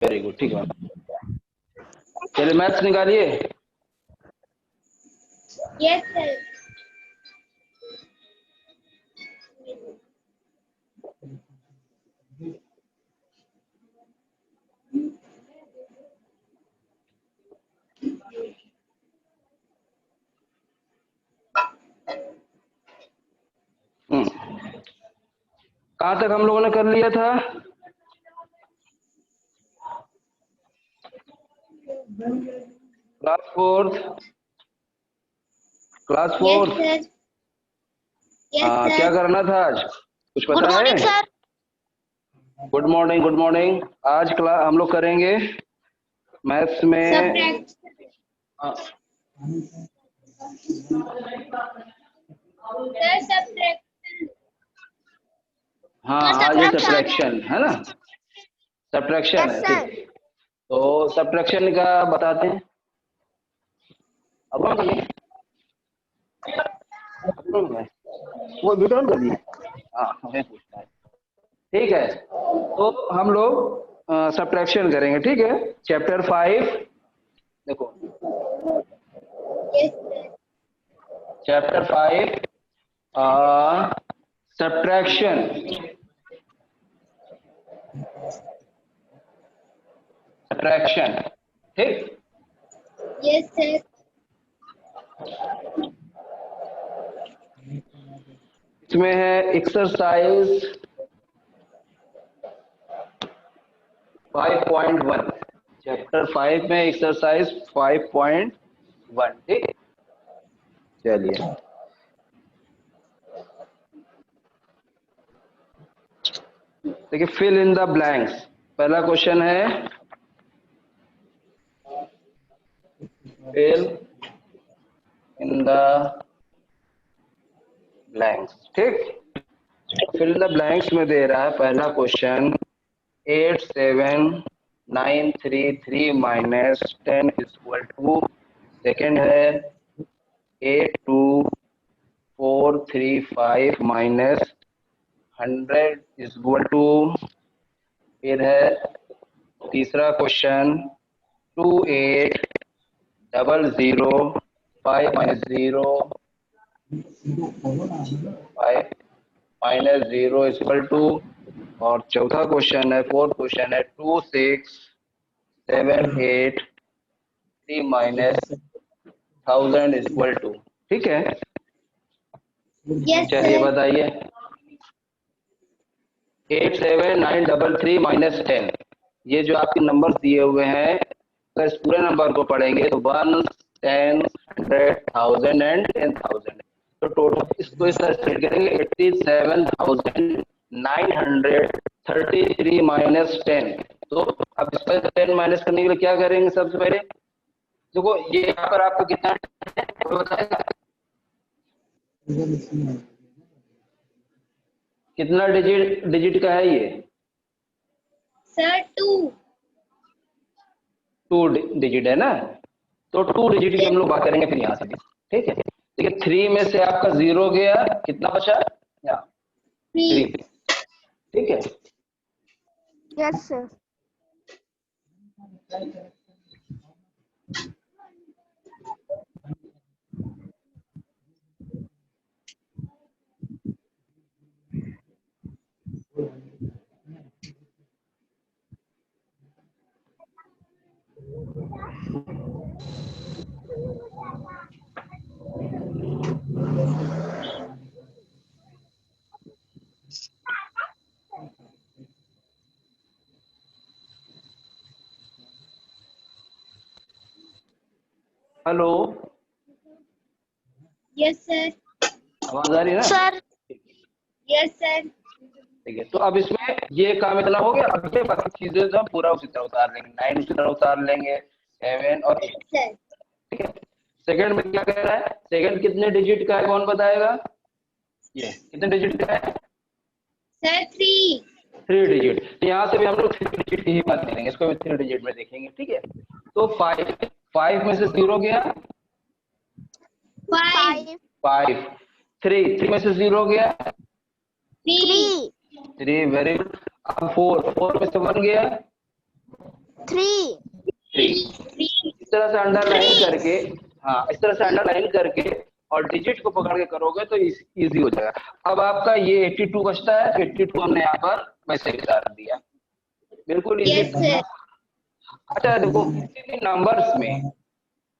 Very good, ठीक है। चलिए मैथ्स निकालिए। Yes sir. कहाँ तक हम लोगों ने कर लिया था? Class fourth, class yes fourth. Sir. Yes हाँ, क्या सर। करना था आज, कुछ गुड पता है? Morning sir. Good morning, good morning. आज क्लास हम लोग करेंगे मैथ्स में। सब्ट्रैक्शन। हाँ, सर सब्ट्रैक्शन। हाँ, सर आज ये सब्ट्रैक्शन। सब्ट्रैक्शन है ना, सब्ट्रैक्शन यस है, सर। ठीक। तो सब्ट्रैक्शन का बताते हैं। अब कौन करिए, वो विड्रॉल कर दिए। हाँ, हमें पूछना है, ठीक है। तो हम लोग सब्ट्रैक्शन करेंगे, ठीक है। चैप्टर 5 देखो, yes sir. Chapter 5 subtraction, subtraction, ठीक। Yes sir. इसमें है एक्सरसाइज 5.1, चैप्टर 5 में एक्सरसाइज 5.1, ठीक। चलिए, देखिए, फिल इन द ब्लैंक्स। पहला क्वेश्चन है फिल इन द ब्लैंक्स, ठीक। फिल इन द ब्लैंक्स में दे रहा है पहला question 8793 minus 10 equal to, second है 82435 माइनस 100 इक्वल टू, फिर है तीसरा question 2800 minus 0 5 minus 0 equal to, और चौथा क्वेश्चन है, फोर्थ क्वेश्चन है 26783 माइनस 1000 इक्वल टू, ठीक है। यस चलिए सर। बताइए, 87933 माइनस 10, ये जो आपके नंबर्स दिए हुए हैं, अगर इस पूरे नंबर को पढ़ेंगे तो 1 10 100 1000 एंड 10,000, तो टोटल इसको इस तरह स्प्लिट करेंगे 87,933 माइनस 10। तो अब इस पर 10 माइनस करने के लिए क्या करेंगे? सबसे पहले देखो, ये यहाँ पर आपको कितना बताएगा, कितना डिजिट डिजिट का है ये? सर 2। 2 डिजिट है ना, तो 2 डिजिट की हम लोग बात करेंगे फिर यहाँ से भी, ठीक है। देखिए 3 में से आपका 0 गया, कितना बचा? यहाँ 3, 3। ठीक है। Yes sir. Hello, yes sir. आवाज आ रही है ना? सर। Yes sir. ठीक है, तो अब इसमें ये काम इतना हो गया, अब ये बाकी चीजें जो पूरा उसी तरह उतार लेंगे, 9 उसी तरह उतार लेंगे, 7 और 8, सर। ठीक है। सेकंड में क्या कह रहा है? सेकंड कितने डिजिट का है, कौन बताएगा? ये कितने डिजिट का है? सर 3। 3 डिजिट। तो यहाँ से भी हम लोग 3 डिजिट की ही बात करेंगे, इसको भी 3 डिजिट में देखेंगे, ठीक है। तो 5 में से 0 गया, 5। 5, 3 में से 0 गया, 3। 3, वेरी गुड। अब 4 में से 1 गया, 3. 3। इस तरह से अंडरलाइन करके, हाँ इस तरह से अंडरलाइन करके और डिजिट को पकड़ के करोगे तो इजी हो जाएगा। अब आपका ये 82 बचता है, 82 हमने यहाँ पर वैसे ही उतार दिया, बिल्कुल इजी। Yes, sir. अच्छा देखो, किसी भी नंबर्स में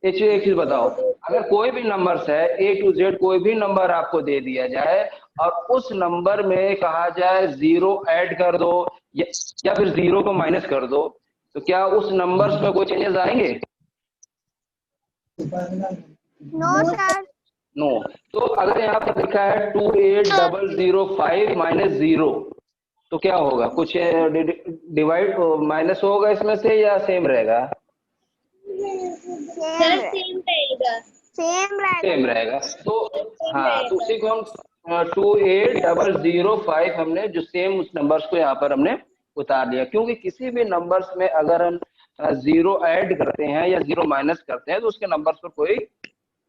एक चीज बताओ, अगर कोई भी नंबर्स है A to Z, कोई भी नंबर आपको दे दिया जाए और उस नंबर में कहा जाए 0 ऐड कर दो या फिर 0 को माइनस कर दो, तो क्या उस नंबर्स में कोई चेंजेस आएंगे? No, sir. नो। तो अगर यहाँ पर लिखा है 28005 माइनस 0, तो क्या होगा? कुछ डिवाइड माइनस होगा इसमें से या सेम रहेगा? Sir, same रहेगा. सेम रहेगा। तो हाँ, तो उसी को हम 28005 हमने जो सेम उस नंबर्स को यहाँ पर हमने उतार लिया, क्योंकि किसी भी नंबर्स में अगर हम 0 ऐड करते हैं या 0 माइनस करते हैं तो उसके नंबर्स पर कोई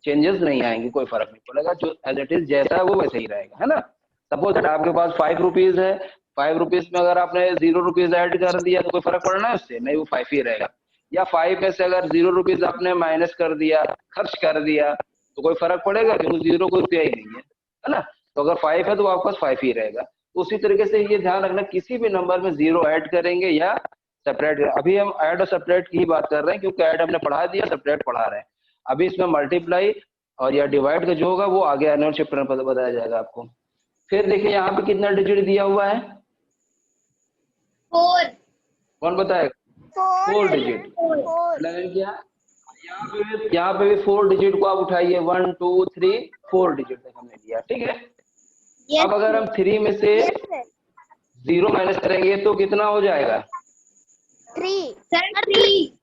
चेंजेस नहीं आएंगे, कोई फर्क नहीं पड़ेगा, जो एज इट इज जैसा है वो वैसे ही रहेगा, है ना। सपोज आपके पास 5 रुपीज है, 5 रुपीज में अगर आपने 0 रुपीज ऐड कर दिया तो कोई फर्क पड़ना है उससे? नहीं, वो 5 ही रहेगा। या 5 में से अगर 0 रुपीज आपने माइनस कर दिया, खर्च कर दिया, तो कोई फर्क पड़ेगा? क्योंकि 0 कोई रुपया ही नहीं है ना। तो अगर 5 है तो आपके पास 5 ही रहेगा। तो उसी तरीके से ये ध्यान रखना, किसी भी नंबर में 0 ऐड करेंगे या सेपरेट, अभी हम ऐड और सेपरेट की ही बात कर रहे हैं क्योंकि ऐड हमने पढ़ा दिया, सेपरेट पढ़ा रहे हैं। अभी इसमें मल्टीप्लाई और या डिवाइड का जो होगा वो आगे आने वाले चैप्टर में बताया जाएगा आपको। फिर देखिए यहाँ पे कितना डिजिट दिया हुआ है? 4. कौन बताएगा? 4 डिजिट। यहाँ पे भी 4 डिजिट को आप उठाइए, 1 2 3 4 डिजिट तक हमने दिया, ठीक है। Yes, अब अगर हम 3 में से 0 माइनस करेंगे तो कितना हो जाएगा? 3. sir, 3.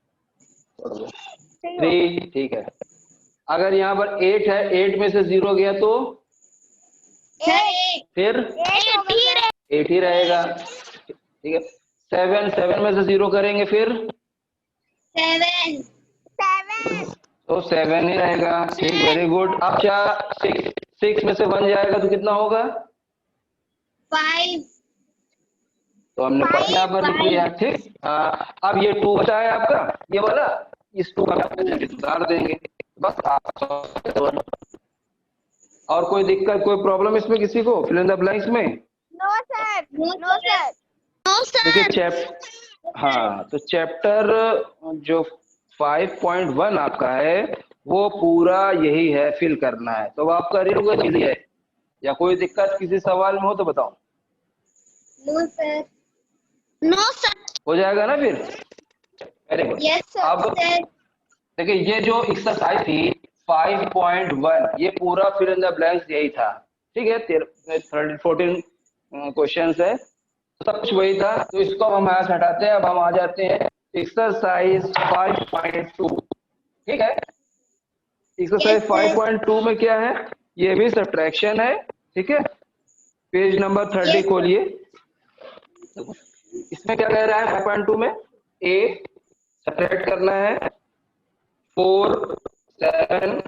3, ठीक है। अगर यहाँ पर 8 है, 8 में से 0 गया तो Sir, फिर 8 ही रहेगा, ठीक है। 7 में से 0 करेंगे फिर 7. तो 7 ही रहेगा, ठीक, वेरी गुड। अब क्या 6 में से 1 जाएगा तो कितना होगा? 5. तो हमने 5 यहाँ पर लिख लिया, ठीक। अब ये 2 बचा है आपका, ये वाला, इस 2 का उतार देंगे बस। आप और कोई दिक्कत, कोई प्रॉब्लम इसमें किसी को फिल इन द ब्लैंक्स में? No, sir. No, sir. देखिए हाँ, तो चैप्टर जो 5.1 आपका है वो पूरा यही है, फिल करना है। तो आप कर रहे हो चीज है, या कोई दिक्कत किसी सवाल में हो तो बताओ। No, sir. No, sir. हो जाएगा ना फिर? Very good. Yes, sir. अब देखिए ये जो एक्सरसाइज थी 5.1, ये पूरा फिल इन द ब्लैंक्स यही था, ठीक है। 14 क्वेश्चंस है, सब कुछ वही था। तो इसको हम यहाँ से हटाते हैं, अब हम आ जाते हैं एक्सरसाइज 5.2, ठीक है। एक्सरसाइज 5.2 में क्या है? ये भी सब्ट्रैक्शन है, ठीक है। पेज नंबर 30 खोलिए। इसमें क्या कह रहा है 5.2 में? ए सब्ट्रैक्ट करना है 4 7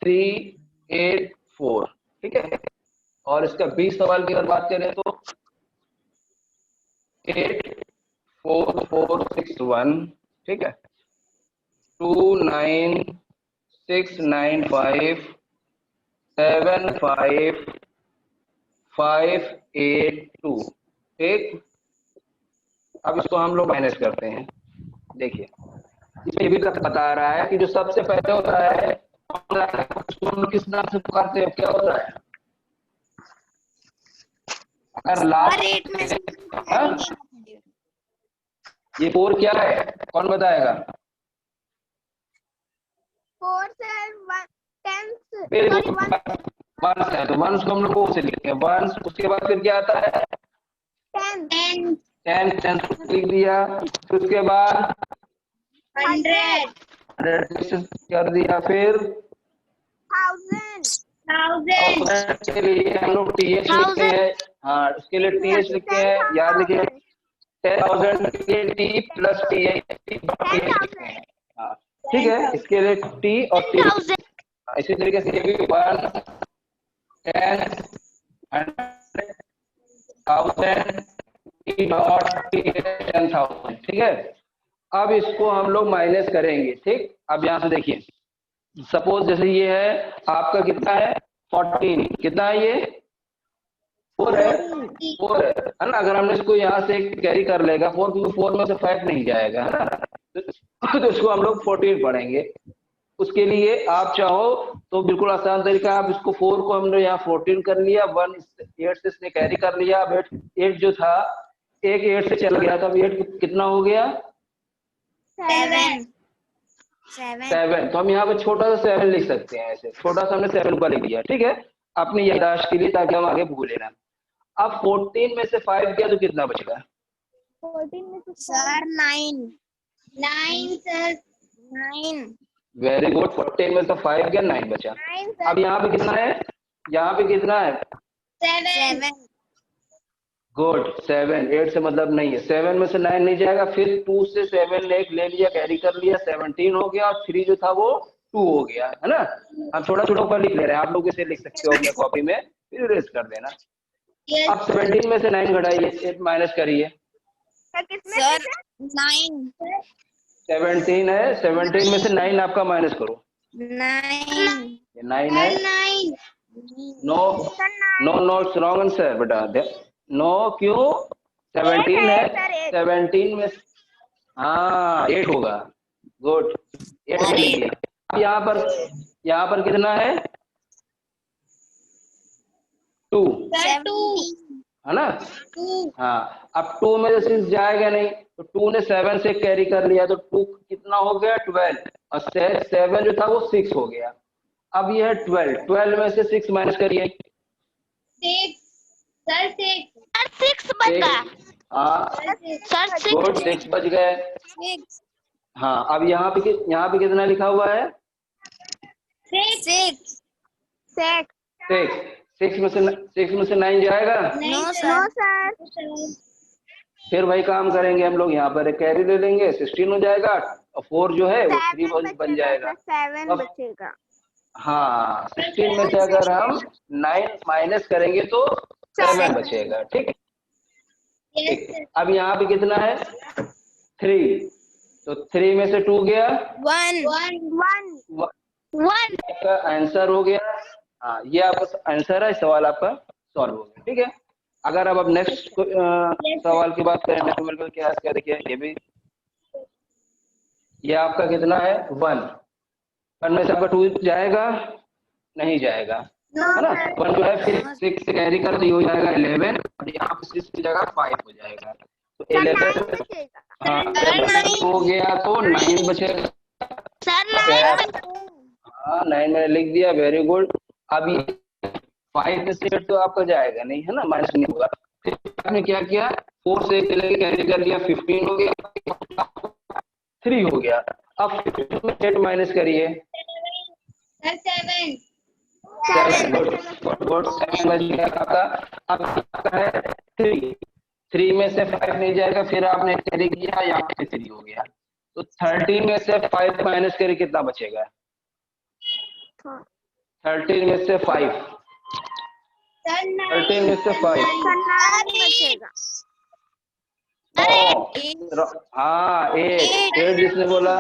3 8 4, ठीक है। और इसका 20 सवाल की अगर बात करें तो 8 4 4 6 1, ठीक है। 2 9 6 9 5 7 5 5 8 2, ठीक। अब इसको हम लोग माइनस करते हैं। देखिए इसमें ये भी बता रहा है कि जो सबसे पहले होता है उसको हम लोग किस नाम से पुकारते हैं, क्या होता है? अगर लास्ट ये 4 क्या है, कौन बताएगा? 4 sir. 10. वंस है, तो वंस को हम लोग को से लिखते हैं, वंस। उसके बाद फिर क्या आता है? 10. 10 लिख दिया। फिर उसके बाद 100. 100 कर दिया, फिर 1000. 1000. के लिए हम लोग टीएच लिखते हैं। हाँ, उसके लिए टीएच लिखते हैं, याद रखिए। 10,000 के लिए टी प्लस टी लिखते हैं, हाँ ठीक है। इसके लिए टी और टी, इसी तरीके से भी 1 10 100 1000 टी डॉट टी 10,000, ठीक है। अब इसको हम लोग माइनस करेंगे, ठीक। अब यहाँ से देखिए, सपोज जैसे ये है आपका, कितना है 14, कितना है ये 4 है, 4 है ना। अगर हमने इसको यहाँ से कैरी कर लेगा 4, क्योंकि 4 में से 5 नहीं जाएगा, है ना। तो इसको हम लोग 14 पढ़ेंगे। उसके लिए आप चाहो तो बिल्कुल आसान तरीका, आप इसको 4 को हमने यहाँ 14 कर लिया, 1 8 से इसने कैरी कर लिया। अब 8 जो था, एक 8 से चला गया, तो अब 8 कितना हो गया 7 7। तो हम यहाँ पे छोटा सा 7 लिख सकते हैं, ऐसे छोटा सा हमने 7 ऊपर लिख दिया, ठीक है, अपनी याददाश्त के लिए, ताकि हम आगे भूले ना। अब 14 में से 5 गया तो कितना बचेगा 14 में से सर 9 सर 9 वेरी गुड। 14 में से 5 गया, 9 बचा। 9 अब यहाँ पे कितना है, यहाँ पे कितना है 7 गुड 7। 8 से मतलब नहीं है, 7 में से 9 नहीं जाएगा, फिर 2 से 7 ने एक ले लिया, कैरी कर लिया, 17 हो गया, और 3 जो था वो 2 हो गया, है ना। हम छोटा छोटा ऊपर लिख ले रहे हैं, आप लोग इसे लिख सकते हो अपने कॉपी में, फिर इरेज कर देना। अब 17 में से 9 घटाइए, 8 माइनस करिए। सर किसमें सर 9 17 है, 17 में से 9 आपका माइनस करो, 9 ये 9 है। 9 no no no wrong answer बेटा, नो क्यों 17 है, सर, 8 17 में हाँ 8 होगा, गुड 8 हो गया। अब यहाँ पर कितना है 2, सर 2 है ना। हाँ, अब 2 में से 6 जाएगा नहीं, तो 2 ने 7 से कैरी कर लिया, तो 2 कितना हो गया 12, और 7 जो था वो 6 हो गया। अब ये है 12 में से 6 माइनस करिए, 6 बचा हाँ सर 6 गुड 6 बच गए। 6 हाँ, अब यहाँ पे कितना लिखा हुआ है 6 6 में से 9 जाएगा, नो नो सर सर फिर वही काम करेंगे हम लोग, यहाँ पर कैरी ले लेंगे, 16 हो जाएगा, और 4 जो है वो 3 बन जाएगा। 7 अब बचेगा। हाँ 16 में से अगर हम 9 माइनस करेंगे तो 7 बचेगा, ठीक ठीक। अब यहाँ पे कितना है 3, तो 3 में से 2 गया, 1 आपका आंसर हो गया। हाँ, ये आपका आंसर है, सवाल आपका सॉल्व हो गया, ठीक है। अगर अब नेक्स्ट सवाल की बात करें, नेक्स्ट नंबर क्या है, देखिए ये भी, ये आपका कितना है 1 में से आपका 2 जाएगा नहीं जाएगा, है ना। 1 जो है फिर 6 से कैरी कर तो ये हो जाएगा 11, और यहाँ पे 6 की जगह 5 हो जाएगा, तो 11 हाँ 11 हो गया तो 9 बचेगा। सर 9 हाँ 9 मैंने लिख दिया, वेरी गुड। अब ये 5 में से 8 तो आपका जाएगा नहीं, है ना, माइनस नहीं होगा। फिर आपने क्या किया 4 से कैरी कर लिया, 15 हो गया, 3 हो गया। अब 15 में 8 माइनस करिए, 7 गुड 7 बच गया आपका। अब आपका है 3 में से 5 नहीं जाएगा, फिर आपने कैरी किया, यहाँ पे 3 हो गया, तो 13 में से 5 माइनस करिए, कितना बचेगा 13 में से 5, 13 में से 5 बचेगा। हाँ 8 जिसने बोला,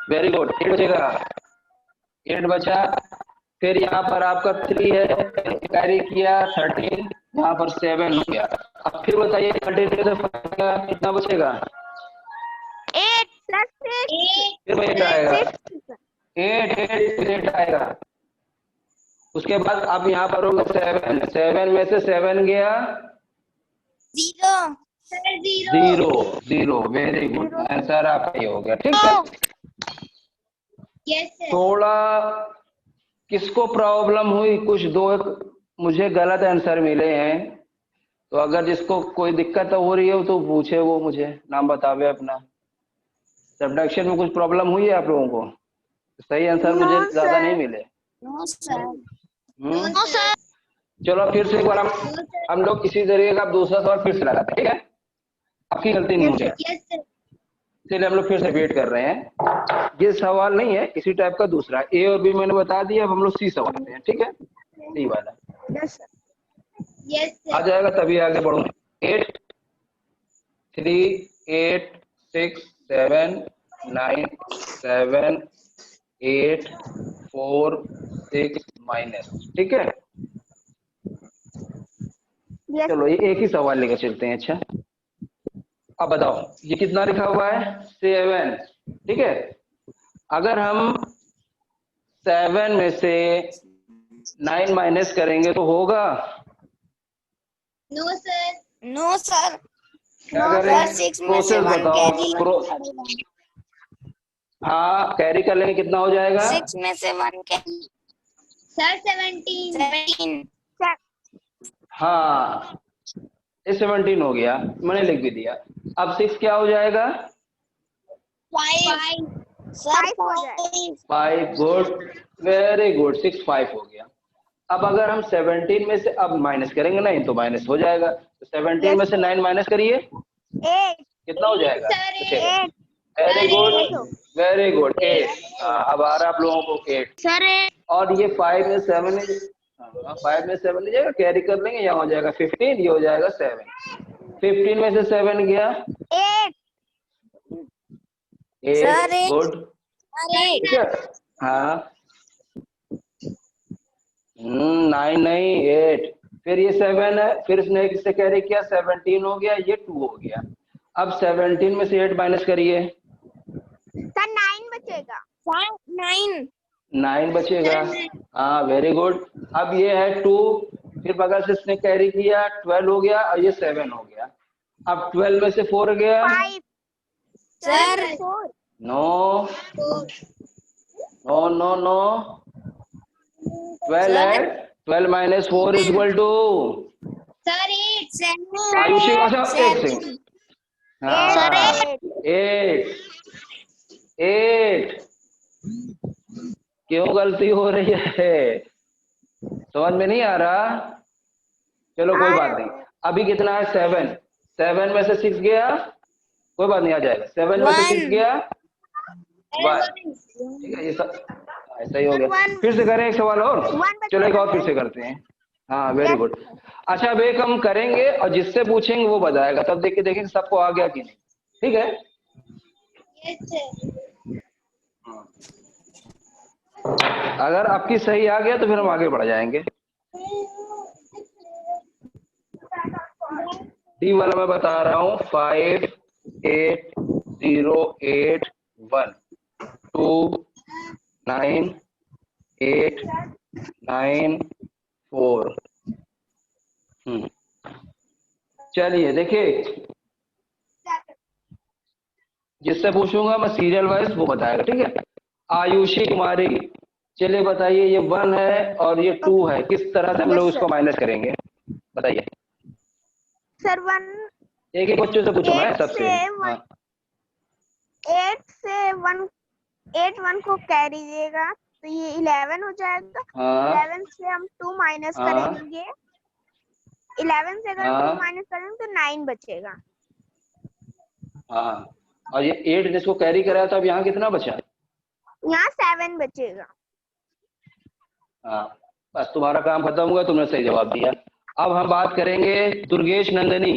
वेरी गुड 8 बचेगा, 8 बचा। फिर यहाँ पर आपका 3 है, कैरी किया 13, यहाँ पर 7 हो गया। अब फिर बताइए 13 में से 5 का कितना बचेगा 8 + 6 फिर वही आएगा 8 आएगा। उसके बाद अब यहाँ पर होगा 7 में से 7 गया 0, वेरी गुड, आंसर आपका ये हो गया, ठीक है। थोड़ा किसको प्रॉब्लम हुई, कुछ 2 मुझे गलत आंसर मिले हैं, तो अगर जिसको कोई दिक्कत हो रही है तो पूछे, वो मुझे नाम बतावे अपना। सब्ट्रैक्शन में कुछ प्रॉब्लम हुई है आप लोगों को, सही आंसर मुझे ज्यादा नहीं मिले। नो सर चलो फिर से एक बार हम लोग इसी तरीके का दूसरा सवाल फिर से लगाते हैं, ठीक है, आपकी गलती नहीं होगी, इसलिए हम लोग फिर से वेट कर रहे हैं। ये सवाल नहीं है, इसी टाइप का दूसरा ए और बी मैंने बता दिया, अब हम लोग सी सवाल लेते हैं, ठीक है, सी वाला आ जाएगा तभी आगे बढ़ो। 8 3 8 6 7 9 7 8 4 6 माइनस, ठीक है। यस चलो ये एक ही सवाल लेकर चलते हैं। अच्छा अब बताओ ये कितना लिखा हुआ है 7, ठीक है। अगर हम 7 में से 9 माइनस करेंगे तो होगा? No sir. No sir. क्या नो करें? सर। 6 में से प्रोसेस 1 बताओ। कैरी पड़ेगा। हाँ कैरी कर लेंगे, कितना हो जाएगा? 6 में से 1 कैरी। सर 17। हाँ ये 17 हो गया, मैंने लिख भी दिया। अब 6 क्या हो जाएगा? 5 सर। 5 हो जाए। 5, गुड, वेरी गुड, 6 5 हो गया। अब अगर हम 17 में से अब माइनस करेंगे 9 तो माइनस हो जाएगा, तो 17 में से 9 माइनस करिए, 8 कितना हो जाएगा? सर, बचेगा। 8 वेरी गुड, 8 हो। Very good, 8। अब आ रहा आप लोगों को 8। सर और ये 5 में 7 है, 5 में 7 नहीं जाएगा, कैरी कर लेंगे, यहाँ हो जाएगा 15, ये हो जाएगा 7। 15 में से 7 गया 8 सर 8, गुड, 8 ठीक है। हाँ 9 नहीं 8, फिर ये 7 है, फिर इसने एक से कैरी किया 17 हो गया, ये 2 हो गया। अब 17 में से 8 माइनस करिए, सर 9 बचेगा। 9 9 बचेगा। हाँ वेरी गुड। अब ये है 2, फिर बगल से इसने कैरी किया 12 हो गया, और ये 7 हो गया। अब 12 में से 4 गया 5 sir 4 no no no no, 12 है, 12 minus 4 is equal to sir 8 Ayushi. अच्छा एक सेकंड, सर हाँ 8 8 8 क्यों गलती हो रही है, समझ में नहीं आ रहा? चलो कोई बात नहीं। अभी कितना है 7, 7 में से 6 गया, कोई बात नहीं आ जाएगा। 7 में से 6 गया 1, ठीक है। ये सब ऐसा ही हो गया। फिर से करें एक सवाल और, चलो एक और फिर से करते हैं। हाँ वेरी गुड। अच्छा अब एक हम करेंगे और जिससे पूछेंगे वो बताएगा, तब देख के देखेंगे सबको आ गया कि नहीं, ठीक है। अगर आपकी सही आ गया तो फिर हम आगे बढ़ जाएंगे। डी वाला मैं बता रहा हूँ 5 8 0 8 1 2 9 8 9 4। चलिए देखिए, जिससे पूछूंगा मैं सीरियल वाइज वो बताएगा, ठीक है। आयुषी कुमारी, चलिए बताइए ये 1 है और ये 2 है, किस तरह से हम लोग इसको माइनस करेंगे, बताइए। सर 1 एक एक बच्चों से पूछो मैं 8 सबसे। से हाँ 8 से 1 को कैरी देगा तो ये 11 हो जाएगा। हाँ 11 से हम 2 माइनस हाँ करेंगे। 11 से अगर हम 2 हाँ माइनस करेंगे तो 9 बचेगा। हाँ, और ये 8 जिसको कैरी कराया था, अब यहाँ कितना बचा? यहाँ 7 बचेगा। हाँ बस तुम्हारा काम खत्म हुआ, तुमने सही जवाब दिया। अब हम बात करेंगे दुर्गेश नंदनी।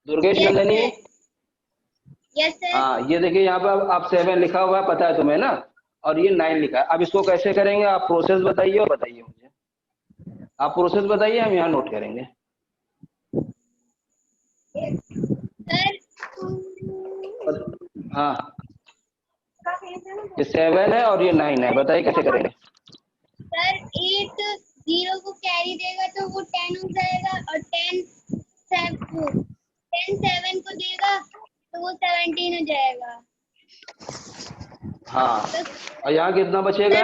दुर्गेश नंदनी, यस सर हाँ ये देखिए यहाँ पे अब आप 7 लिखा हुआ है, पता है तुम्हें ना, और ये 9 लिखा है। अब इसको कैसे करेंगे आप प्रोसेस बताइए, और बताइए मुझे, आप प्रोसेस बताइए, हम यहाँ नोट करेंगे। हाँ ये 7 है और ये 9 है, बताइए कैसे करेंगे। सर 8 0 को कैरी देगा तो वो 10 हो जाएगा, और 10 7 को देगा तो वो 17 हो जाएगा। हाँ और यहाँ कितना बचेगा?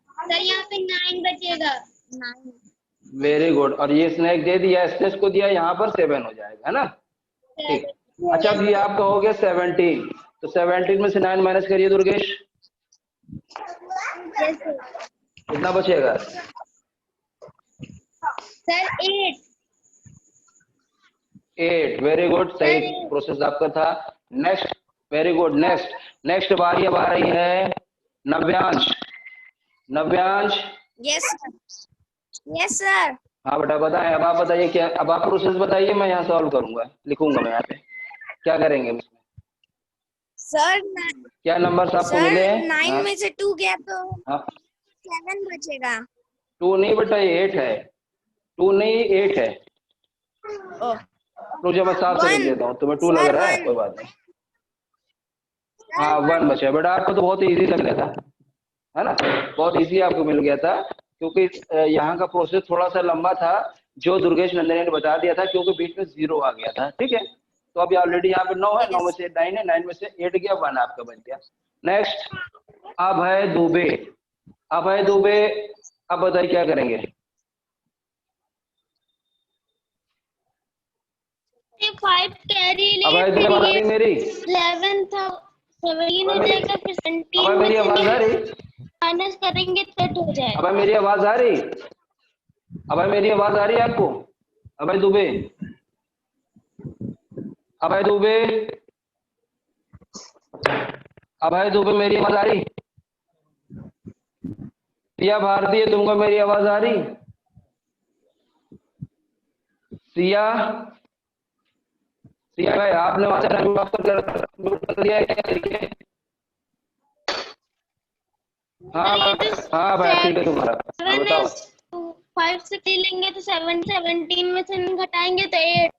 सर यहाँ पे 9 बचेगा। 9 वेरी गुड, और ये स्नैक दे दिया, एस को दिया, यहाँ पर 7 हो जाएगा, है ना, ठीक। अच्छा अब ये आपका हो गया 17, तो 17 में से 9 माइनस करिए दुर्गेश, कितना बचेगा? सर 8 8, वेरी गुड, सही प्रोसेस आपका था। नेक्स्ट, वेरी गुड, नेक्स्ट बारी अब आ रही है नव्यांश। नव्यांश, यस सर हाँ बेटा बताएं, अब आप बताइए क्या, अब आप प्रोसेस बताइए, मैं यहाँ सॉल्व करूंगा, लिखूंगा मैं यहाँ पे क्या करेंगे इसमें। सर क्या नंबर्स आपको मिले हैं? 9 में से 2 गया तो हाँ 7 बचेगा। 2 नहीं बेटा, ये 8 है। 2 नहीं 8 है। ओह रुक जा, मैं साफ से लिख 1 देता हूँ, तुम्हें 2 लग सर रहा है, 1 कोई बात नहीं। हाँ 1 बचा बेटा, आपको तो बहुत इजी लग रहा था, है ना, बहुत इजी आपको मिल गया था, क्योंकि यहाँ का प्रोसेस थोड़ा सा लंबा था, जो दुर्गेश नंदनी ने बता दिया था, क्योंकि बीच में 0 आ गया था। ठीक है, तो अभी ऑलरेडी यहाँ पे 9 है, 9 में से 9 है, 9 में से 8 गया, 1 आपका बन गया। नेक्स्ट अभय दुबे। अभय दुबे, अब बताइए क्या करेंगे? 5 कैरी ले, अभय दुबे फिर आवाज आ ये रही मेरी? 11 था 17 हो जाएगा, फिर 17 अभय में मेरी से आवाज आ रही? माइनस करेंगे तो 8 हो जाएगा। अभय मेरी आवाज आ रही? अभय मेरी आवाज आ रही है आपको? अभय दुबे, अभय दुबे, अभय दुबे, मेरी आवाज आ रही? सिया भारती, तुमको मेरी आवाज आ रही? सिया, सिया भाई, आपने वहां से कर दिया है क्या? देखिए, हाँ हाँ भाई, ठीक है तुम्हारा, हाँ बताओ। 5 से ले लेंगे तो 7, 17 में से घटाएंगे तो 8।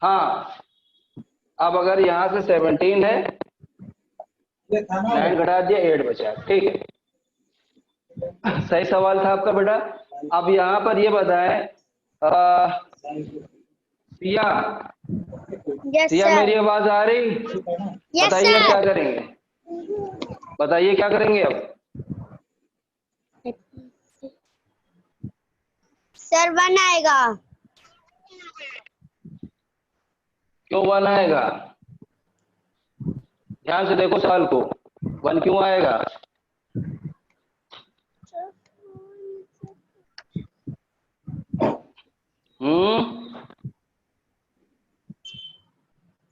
हाँ, अब अगर यहाँ से 17 है, 9 घटा दिया, 8 बचा, ठीक है, सही सवाल था आपका बेटा। अब यहाँ पर ये बताएं, सिया, यस सिया सर। मेरी आवाज आ रही? यस बताइए अब क्या सर। करेंगे, बताइए क्या करेंगे अब? सर 1 आएगा। क्यों 1 आएगा? ध्यान से देखो सवाल को, 1 क्यों आएगा?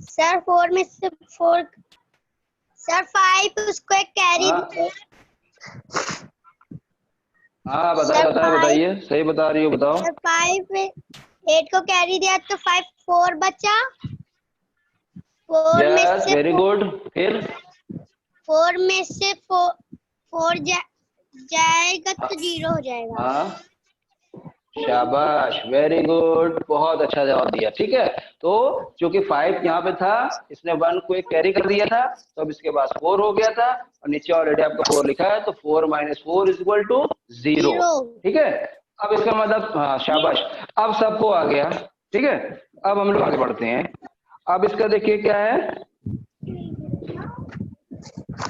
सर 4 में से 4, सर 5 उसको एक कैरी। हाँ बताइए बताइए बताइए, सही बता रही हो, बताओ। सर 5 में 8 को कैरी दिया तो 5 4 बचा। 4 में यस, से वेरी गुड, फिर 4 में से 4 जाएगा तो 0 हो जाएगा। हाँ, शाबाश, वेरी गुड, बहुत अच्छा जवाब दिया। ठीक है, तो चूंकि 5 यहाँ पे था, इसने 1 को एक कैरी कर दिया था, तो अब इसके पास 4 हो गया था, और नीचे ऑलरेडी आपका 4 लिखा है, तो 4 - 4 इज इक्वल टू 0। ठीक है, अब इसका मतलब, हाँ शाबाश, अब सबको आ गया। ठीक है, अब हम लोग आगे बढ़ते हैं। अब इसका देखिए क्या है,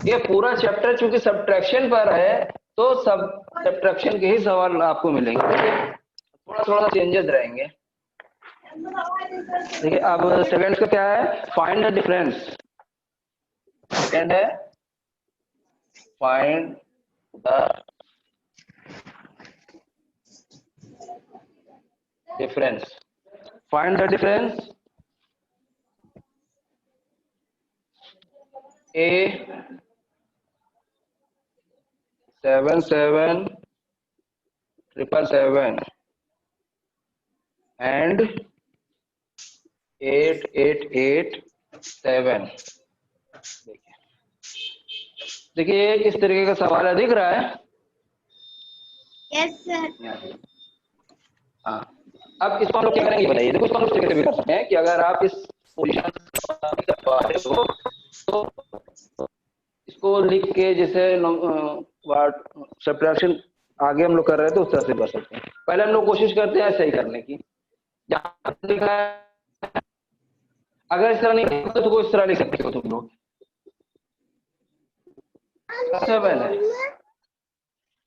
ये पूरा चैप्टर चूंकि सब्ट्रैक्शन पर है, तो सब सब्ट्रैक्शन के ही सवाल आपको मिलेंगे। ठीक है, थोड़ा थोड़ा चेंजेस रहेंगे। देखिए, अब सेकंड का क्या है, फाइंड द डिफरेंस। सेकंड है find the difference. Find the difference A 7 7 7 7 and 8 8 8 7। देखिए इस तरीके का सवाल है, दिख रहा है? Yes sir. हाँ, अब इसको हम लोग क्या करेंगे बताइए। देखो, इसको हम लोग तरीके से भी कर सकते हैं कि अगर आप इस पोजीशन कर पा रहे हो तो इसको लिख के, जैसे सब्ट्रैक्शन आगे हम लोग कर रहे थे उस तरह से कर सकते हैं। पहले हम लोग कोशिश करते हैं सही करने की। जहाँ लिखा है, अगर इस तरह नहीं करते तो इस तरह लिख सकते हो तुम लोग। 7 है,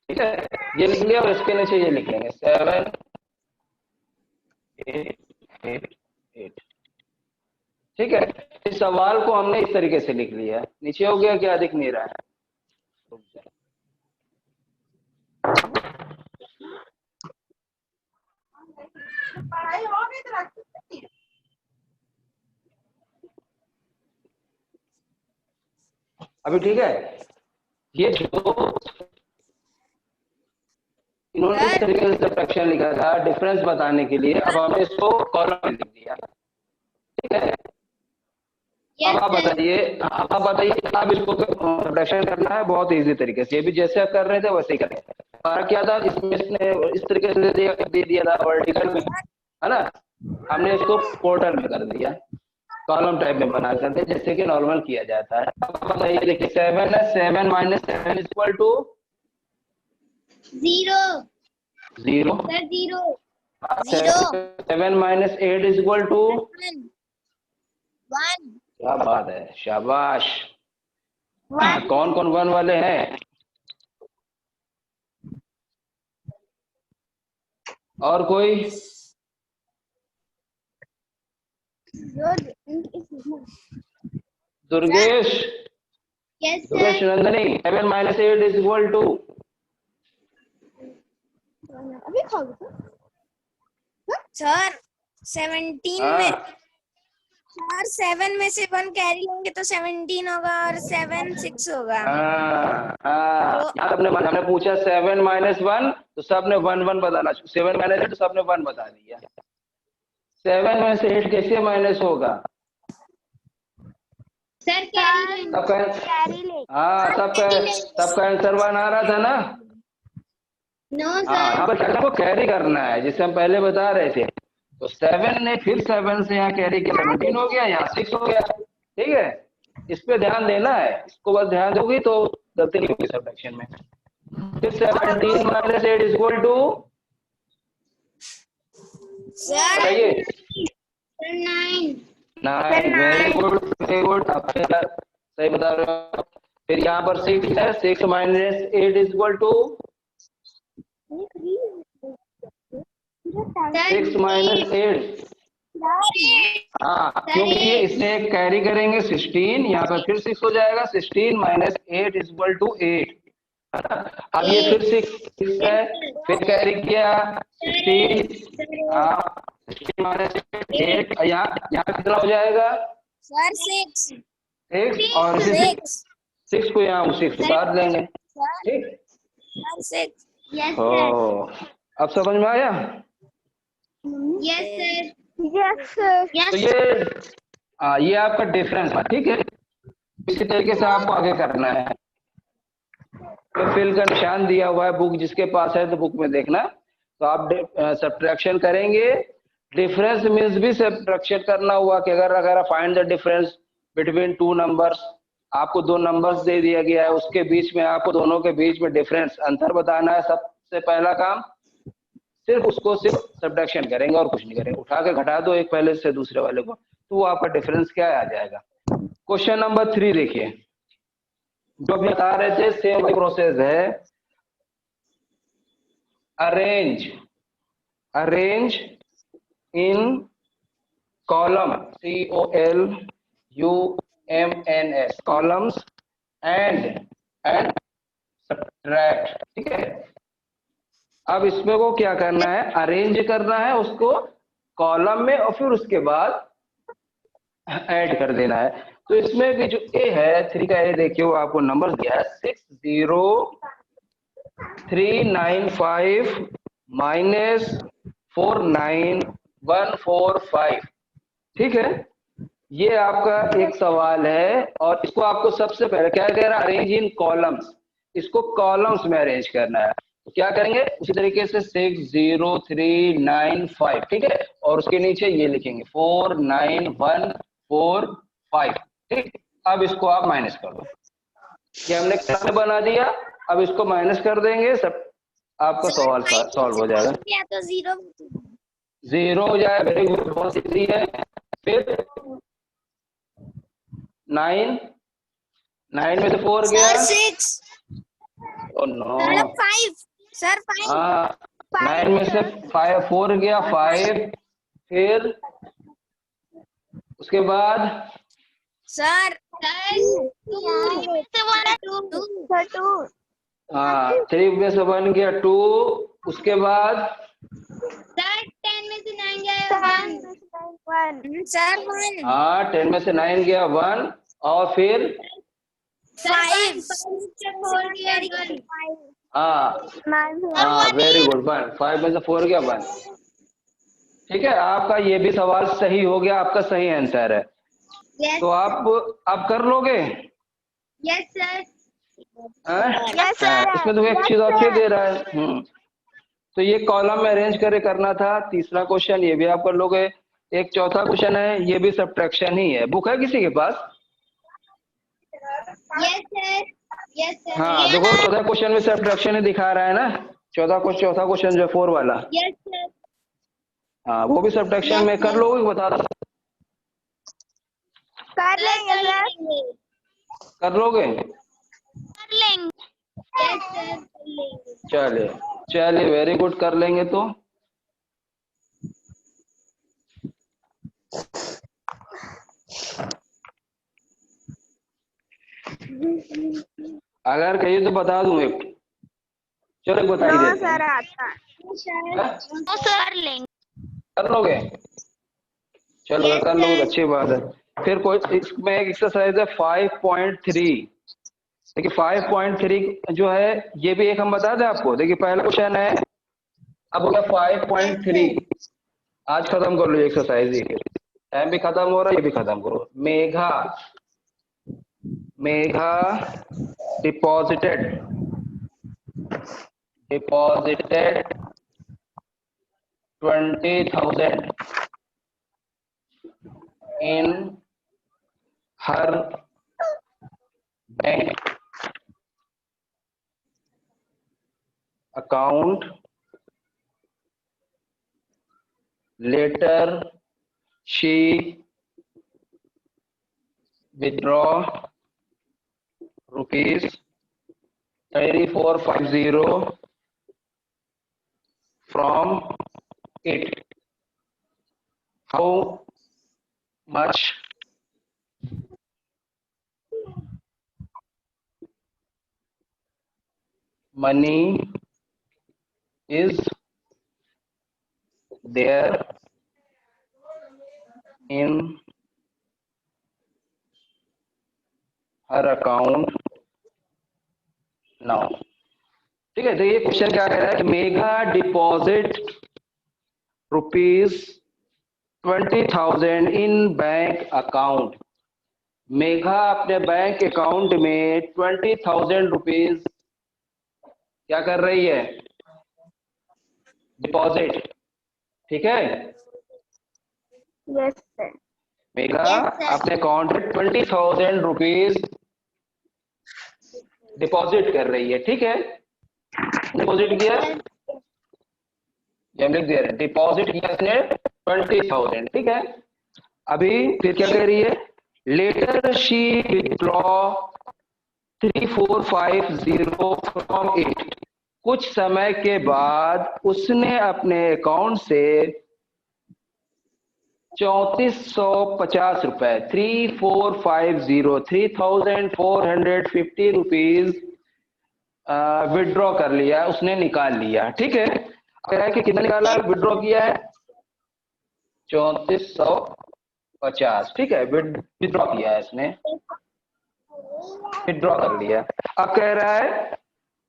ठीक है, ये लिख लिया, और इसके नीचे ये लिख लेंगे 7 8 8 8। ठीक है, इस सवाल को हमने इस तरीके से लिख लिया है। नीचे हो गया, क्या दिख नहीं रहा है? अभी ठीक है, ये जो इन्होंने इस तरीके से सब्ट्रैक्शन लिखा था डिफरेंस बताने के लिए, अब हमने इसको कॉलम में लिख दिया। ठीक है, अब आप बताइए, आप इसको सब्ट्रैक्शन करना है बहुत इजी तरीके से, ये भी जैसे आप कर रहे थे वैसे ही करें। और क्या था इसमें, इसने इस तरीके से दे दिया था वर्टिकल में, है ना, हमने इसको पोर्टल में कर दिया, कॉलम टाइप में बना करके जैसे कि नॉर्मल किया जाता है। अब बताइए, देखिए 7 है, 7 minus 7 equal to 0 0। Sir 0 7 minus 8 is equal to 1 क्या बात है, शाबाश। कौन कौन 1 वाले हैं और कोई? Durgesh, yes Durgesh sir Nandini, 7 minus 8 is equal to अभी खाओगे सर 17 में सर 7 में से 1 कैरी लेंगे तो 17 होगा और 7 6 होगा। हमने पूछा 7 माइनस 1 तो सबने 1 1 बताना, 7 माइनस 8 तो सबने 1 बता दिया। 7 में से 8 कैसे माइनस होगा? सर कैरी ले हाँ, सबका आंसर 1 आ रहा था ना। नो हाँ, सर यहाँ पर क्या को कैरी करना है जिसे हम पहले बता रहे थे। तो 7 ने फिर 7 से यहाँ कैरी किया, 17 हो गया, यहाँ 6 हो गया। ठीक है, इस पे ध्यान देना है, इसको बस ध्यान दोगी तो गलती नहीं होगी सब्ट्रैक्शन में। फिर 17 माइनस 8 इज इक्वल टू बताइए 9 9। वेरी गुड, वेरी गुड, आप सही बता रहे हो। फिर यहाँ पर 6 है, 6 minus 8 is equal to 6 minus 8। हाँ, क्योंकि इसमें एक कैरी करेंगे 16, यहाँ पर फिर 6 हो जाएगा, 16 माइनस 8 इज इक्वल टू 8। अब ये फिर 6 है, फिर कैरी किया 16, हाँ 16 माइनस 8, यहाँ कितना हो जाएगा सर 6 और 6 को यहाँ 6 उतार देंगे। ठीक, सर 6 यस ओ अब समझ में आया? सर यस सर तो ये आपका डिफरेंस है। ठीक है, इसी तरीके से आपको आगे करना है। तो फिल का निशान दिया हुआ है, बुक जिसके पास है तो बुक में देखना। तो आप सब्ट्रैक्शन करेंगे, डिफरेंस मींस भी सब्ट्रैक्शन करना हुआ कि अगर find the difference between two numbers, आपको 2 नंबर्स दे दिया गया है, उसके बीच में आपको दोनों के बीच में डिफरेंस अंतर बताना है। सबसे पहला काम सिर्फ सब्ट्रैक्शन करेंगे और कुछ नहीं करेंगे, उठा के घटा दो एक पहले से दूसरे वाले को, तो वो आपका डिफरेंस क्या आ जाएगा। क्वेश्चन नंबर 3 देखिए, जो भी बता रहे थे सेम वही प्रोसेस है। Arrange in column COLUMNS columns and subtract. ठीक है, अब इसमें को क्या करना है, अरेंज करना है उसको कॉलम में और फिर उसके बाद ऐड कर देना है। तो इसमें भी जो ए है 3 का ए देखिए, वो आपको नंबर दिया है 60395 माइनस 49145। ठीक है, ये आपका एक सवाल है और इसको आपको सबसे पहले क्या कह रहा है, अरेंज इन कॉलम्स, इसको कॉलम्स में अरेंज करना है। तो क्या करेंगे उसी तरीके से 60395, ठीक है, और उसके नीचे ये लिखेंगे 49145। ठीक, अब इसको आप माइनस कर दो, ये हमने क्या बना दिया, अब इसको माइनस कर देंगे, सब आपका सवाल सॉल्व हो जाएगा, या तो 0 हो जाएगा। वेरी गुड, बहुत इजी है। फिर 9 में से 4 गया, 6 ओ नो, 5 सर 5 हाँ 9 में से 4 गया, 5, फिर उसके बाद सर 2 हाँ 3 में से 1 गया, 2, उसके बाद सर 10 में से 9 जाएगा 1 सर 1 हाँ 10 में से 9 गया 1, और फिर 5 हाँ वेरी गुड 1, 5 में से 4 गया 1। ठीक है, आपका ये भी सवाल सही हो गया, आपका सही आंसर है। Yes. तो आप कर लोगे? Yes, sir. हाँ? Yes sir. इसमें तो एक चीज और दे रहा है। तो ये कॉलम में अरेंज करके करना था। तीसरा क्वेश्चन ये भी आप कर लोगे। एक चौथा क्वेश्चन है, ये भी सब्ट्रैक्शन ही है। बुक है किसी के पास? Yes, sir. Yes, sir. हाँ देखो, चौथा क्वेश्चन में सब्ट्रैक्शन ही दिखा रहा है ना। चौथा क्वेश्चन जो 4 वाला। Yes, sir. हाँ वो भी सब्ट्रैक्शन में कर लोगे? बता दो, कर लेंगे सर। कर लोगे? कर लेंगे। Yes, sir. चलिए चलिए, वेरी गुड, कर लेंगे। तो अगर कहिए तो बता दूं एक। चलो एक बता ही नो देते हैं। सर आता। नो सर लेंगे। कर लोगे? चलो Yes, कर लोगे तो sir. अच्छी बात है। फिर कोई इसमें एक एक्सरसाइज है 5.3। देखिए 5.3 जो है, ये भी एक हम बता दें आपको। देखिए पहला क्वेश्चन है, अब हो गया 5.3। आज खत्म कर लो एक्सरसाइज। ये टाइम भी खत्म हो रहा है, ये भी खत्म करो। Megha deposited 20,000 in her bank account. Later she withdraw rupees 3450 from it. How much money is there in her account now? ठीक है। तो ये क्वेश्चन क्या कह रहा है कि मेघा डिपॉजिट ₹20,000 इन बैंक अकाउंट। मेघा अपने बैंक अकाउंट में 20,000 रुपीज क्या कर रही है? डिपॉजिट। ठीक है। Yes sir. Megha Yes, sir. अपने अकाउंट में 20,000 रुपीज डिपॉजिट कर रही है। ठीक है, डिपॉजिट किया, ये हम लिख दे रहे हैं, डिपॉजिट किया इसने 20,000। ठीक है। अभी फिर क्या कह रही है? Later she withdraw 3450 from it. कुछ समय के बाद उसने अपने अकाउंट से 3450 रुपए 3450 रुपीज विड्रॉ कर लिया, उसने निकाल लिया। ठीक है। कह रहा है कि कितना निकाला, विड्रॉ किया है 3450। ठीक है, विड्रॉ किया है इसने, विड्रॉ कर लिया। अब कह रहा है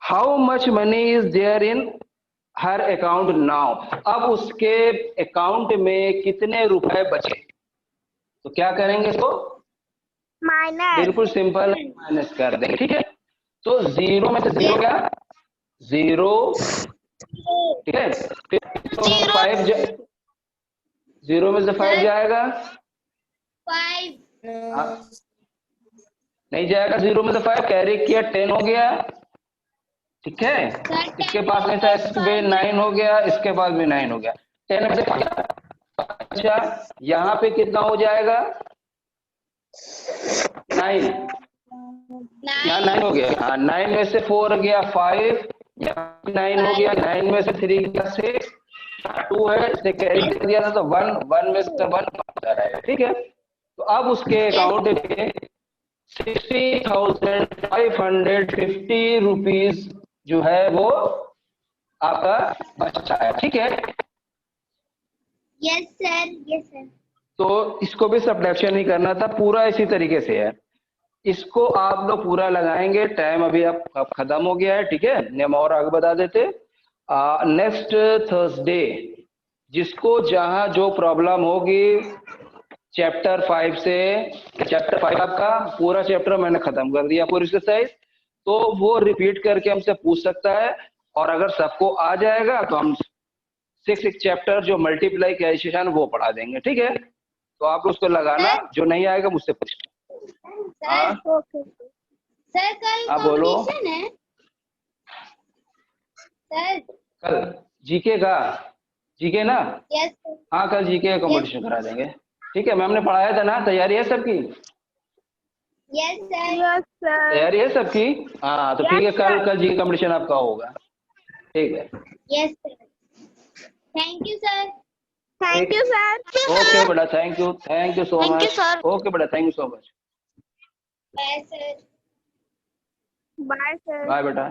how much money is there in her account now. अब उसके अकाउंट में कितने रुपए बचे? तो क्या करेंगे इसको? माइनस। बिल्कुल सिंपल, माइनस कर देंगे। ठीक है। तो 0 में से 0 क्या? 0। ठीक है। फिर 0 में से 5 जाएगा? 5. नहीं जाएगा। 0 में से 5 कैरी किया, 10 हो गया। ठीक है। इसके पास में था, इसके 9 हो गया, इसके पास भी 9 हो गया। 10 में से 5। अच्छा यहाँ पे कितना हो जाएगा? 9। यहाँ 9 हो गया। हाँ 9 में से 4 गया 5, यहाँ 9 हो गया। 9 में से 3 गया 6, 2 है, इसने कैरी कर दिया था तो 1 में से 1 जा रहा है। ठीक है। तो अब उसके अकाउंट में 60,550 रुपीज जो है वो आपका बचा है। ठीक है। Yes, sir. Yes, sir. तो इसको भी सब्ट्रैक्शन नहीं करना था, पूरा इसी तरीके से है। इसको आप लोग पूरा लगाएंगे। टाइम अभी अब खत्म हो गया है। ठीक है, हम और आगे बता देते। नेक्स्ट थर्सडे जिसको जहां जो प्रॉब्लम होगी चैप्टर 5 से, चैप्टर 5 आपका पूरा चैप्टर मैंने खत्म कर दिया पूरी एक्सरसाइज, तो वो रिपीट करके हमसे पूछ सकता है, और अगर सबको आ जाएगा तो हम 6 चैप्टर जो मल्टीप्लाइकेशन वो पढ़ा देंगे, ठीक है। तो आप उसको लगाना, जो नहीं आएगा मुझसे पूछना। हाँ सर कल आप बोलो। कंपटीशन है सर। कल जीके का, जीके ना? Yes sir. हाँ कल जीके का कंपटीशन करा देंगे, ठीक है। मैम ने पढ़ाया था ना, तैयारी है सबकी? Yes sir. Yes sir. तैयारी है सबकी? हाँ तो ठीक है, कल जीके कंपटीशन आपका होगा, ठीक है। Yes sir. Thank you sir. Thank you sir. Okay बेटा, thank you so Thank you, much. sir. Okay बेटा, thank you so much. Bye sir. Bye sir. Bye बेटा।